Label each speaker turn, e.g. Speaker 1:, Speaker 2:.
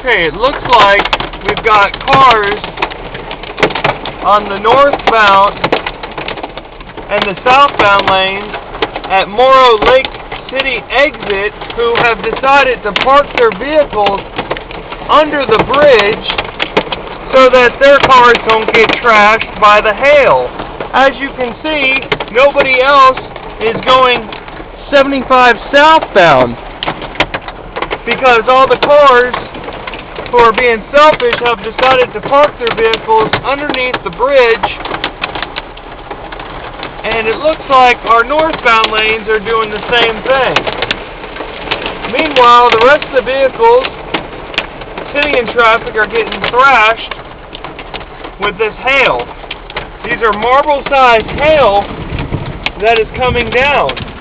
Speaker 1: Okay, it looks like we've got cars on the northbound and the southbound lanes at Morrow Lake City exit who have decided to park their vehicles under the bridge so that their cars don't get trashed by the hail. As you can see, nobody else is going 75 southbound because all the cars who are being selfish have decided to park their vehicles underneath the bridge, and it looks like our northbound lanes are doing the same thing. Meanwhile, the rest of the vehicles sitting in traffic are getting thrashed with this hail. These are marble-sized hail that is coming down.